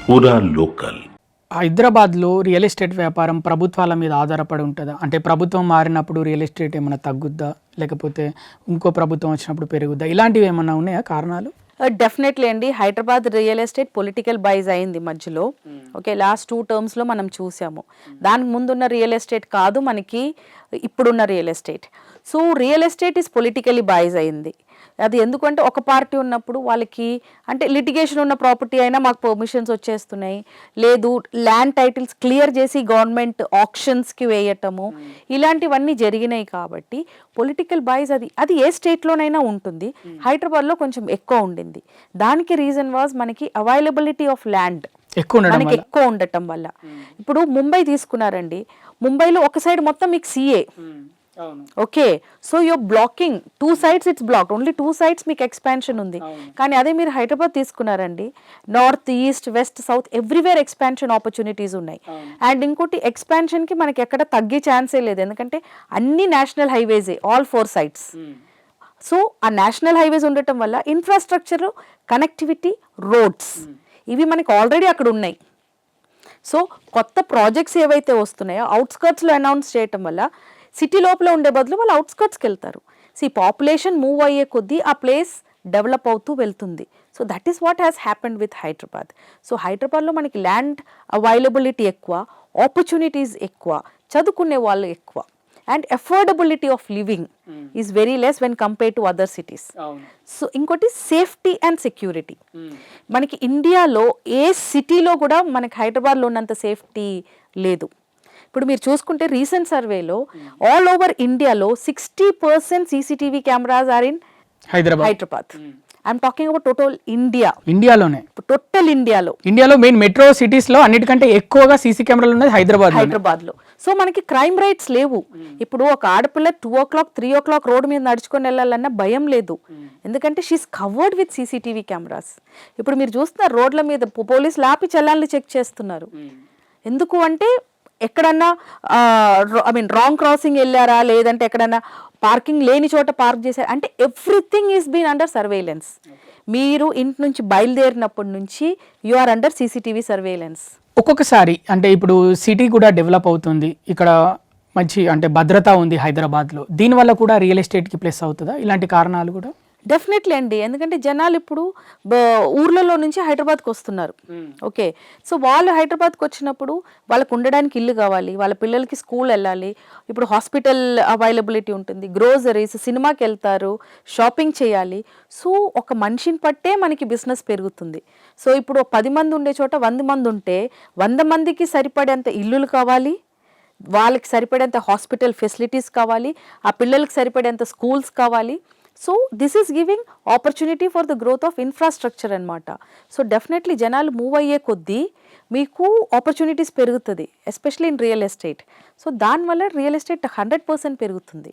పూరా లోకల్. హైదరాబాద్లో real estate వ్యాపారం ప్రభుత్వాల మీద ఆధారపడి ఉంటుందా? అంటే ప్రభుత్వం మారినప్పుడు రియల్ ఎస్టేట్ ఏమైనా తగ్గుద్దా, లేకపోతే ఇంకో ప్రభుత్వం వచ్చినప్పుడు పెరుగుద్దా? ఇలాంటివి ఏమైనా ఉన్నాయా కారణాలు? డెఫినెట్లీ అండి. Hyderabad real estate political buys అయింది మధ్యలో. ఓకే, లాస్ట్ 2 టర్మ్స్లో మనం చూసాము. దానికి ముందున్న రియల్ ఎస్టేట్ కాదు మనకి ఇప్పుడున్న real estate. So real estate is politically buys అయింది. అది ఎందుకంటే ఒక పార్టీ ఉన్నప్పుడు వాళ్ళకి అంటే లిటిగేషన్ ఉన్న ప్రాపర్టీ అయినా మాకు పర్మిషన్స్ వచ్చేస్తున్నాయి, లేదు ల్యాండ్ టైటిల్స్ క్లియర్ చేసి గవర్నమెంట్ ఆప్షన్స్కి వేయటము, ఇలాంటివన్నీ జరిగినాయి. కాబట్టి పొలిటికల్ బైజ్ అది ఏ స్టేట్లోనైనా ఉంటుంది. హైదరాబాద్లో కొంచెం ఎక్కువ ఉండింది. దానికి రీజన్ వాజ్ మనకి అవైలబిలిటీ ఆఫ్ ల్యాండ్ మనకి ఎక్కువ ఉండటం వల్ల. ఇప్పుడు ముంబై తీసుకున్నారండి, ముంబైలో ఒక సైడ్ మొత్తం మీకు సిఏ. Okay, so your blocking 2 sides, it's blocked only 2 sides మీకు ఎక్స్పాన్షన్ ఉంది. కానీ అదే మీరు హైదరాబాద్ తీసుకున్నారండి, north, east, west, south everywhere expansion opportunities ఉన్నాయి. అండ్ ఇంకోటి ఎక్స్పాన్షన్కి మనకి ఎక్కడ తగ్గే ఛాన్సే లేదు, ఎందుకంటే అన్ని నేషనల్ హైవేసే ఆల్ 4 sides. సో ఆ నేషనల్ హైవేస్ ఉండటం వల్ల ఇన్ఫ్రాస్ట్రక్చర్, కనెక్టివిటీ, రోడ్స్ ఇవి మనకి ఆల్రెడీ అక్కడ ఉన్నాయి. సో కొత్త ప్రాజెక్ట్స్ ఏవైతే వస్తున్నాయో అవుట్స్కర్ట్స్లో అనౌన్స్ చేయటం వల్ల సిటీ లోపల ఉండే బదులు వాళ్ళు అవుట్స్కర్ట్స్కి వెళ్తారు. సో ఈ పాపులేషన్ మూవ్ అయ్యే కొద్దీ ఆ ప్లేస్ డెవలప్ అవుతూ వెళ్తుంది. So that is what has happened with Hyderabad. So హైదరాబాద్లో మనకి ల్యాండ్ అవైలబిలిటీ ఎక్కువ, ఆపర్చునిటీస్ ఎక్కువ, చదువుకునే వాళ్ళు ఎక్కువ, and affordability of living is very less when compare to other cities. So ఇంకోటి సేఫ్టీ అండ్ సెక్యూరిటీ. మనకి ఇండియాలో ఏ సిటీలో కూడా మనకి హైదరాబాద్లో ఉన్నంత సేఫ్టీ లేదు. ఇప్పుడు మీరు చూసుకుంటే రీసెంట్ సర్వేలో ఆల్ ఓవర్ ఇండియాలో 60% CCTV cameras are in Hyderabad. I'm talking about total ఇండియాలోనే. టోటల్ ఇండియాలో మెయిన్ మెట్రో సిటీస్ లో అన్నిటికంటే ఎక్కువగా సీసీ కెమెరాలు ఉన్నది హైదరాబాద్ లో. సో మనకి క్రైమ్ రైట్స్ లేవు. ఇప్పుడు ఒక ఆడపిల్ల 2 o'clock 3 o'clock రోడ్ మీద నడుచుకొని వెళ్ళాలన్న భయం లేదు, ఎందుకంటే she's covered with CCTV cameras. ఇప్పుడు మీరు చూస్తున్నారు రోడ్ల మీద పోలీసులు ఆపి చలాన్లు చెక్ చేస్తున్నారు. ఎందుకు అంటే ఎక్కడన్నా రాంగ్ క్రాసింగ్ వెళ్ళారా, లేదంటే ఎక్కడన్నా పార్కింగ్ లేని చోట పార్క్ చేశారా అంటే everything is been under surveillance. మీరు ఇంటి నుంచి బయలుదేరినప్పటి నుంచి you are under CCTV surveillance. ఒక్కొక్కసారి అంటే ఇప్పుడు సిటీ కూడా డెవలప్ అవుతుంది, ఇక్కడ మంచి అంటే భద్రత ఉంది హైదరాబాద్లో, దీనివల్ల కూడా రియల్ ఎస్టేట్కి ప్లస్ అవుతుందా ఇలాంటి కారణాలు కూడా? డెఫినెట్లీ అండి, ఎందుకంటే జనాలు ఇప్పుడు ఊర్లలో నుంచి హైదరాబాద్కి వస్తున్నారు. ఓకే, సో వాళ్ళు హైదరాబాద్కి వచ్చినప్పుడు వాళ్ళకు ఉండడానికి ఇల్లు కావాలి, వాళ్ళ పిల్లలకి స్కూల్ వెళ్ళాలి, ఇప్పుడు హాస్పిటల్ అవైలబిలిటీ ఉంటుంది, గ్రోసరీస్, సినిమాకి వెళ్తారు, షాపింగ్ చేయాలి. సో ఒక మనిషిని పట్టే మనకి బిజినెస్ పెరుగుతుంది. సో ఇప్పుడు 10 మంది ఉండే చోట 100 మంది ఉంటే 100 మందికి సరిపడేంత ఇల్లులు కావాలి, వాళ్ళకి సరిపడేంత హాస్పిటల్ ఫెసిలిటీస్ కావాలి, ఆ పిల్లలకి సరిపడేంత స్కూల్స్ కావాలి. So this is giving opportunity for the growth of infrastructure అనమాట. సో డెఫినెట్లీ జనాలు మూవ్ అయ్యే కొద్దీ మీకు ఆపర్చునిటీస్ పెరుగుతుంది, especially in real estate. So దానివల్ల రియల్ ఎస్టేట్ 100% పెరుగుతుంది.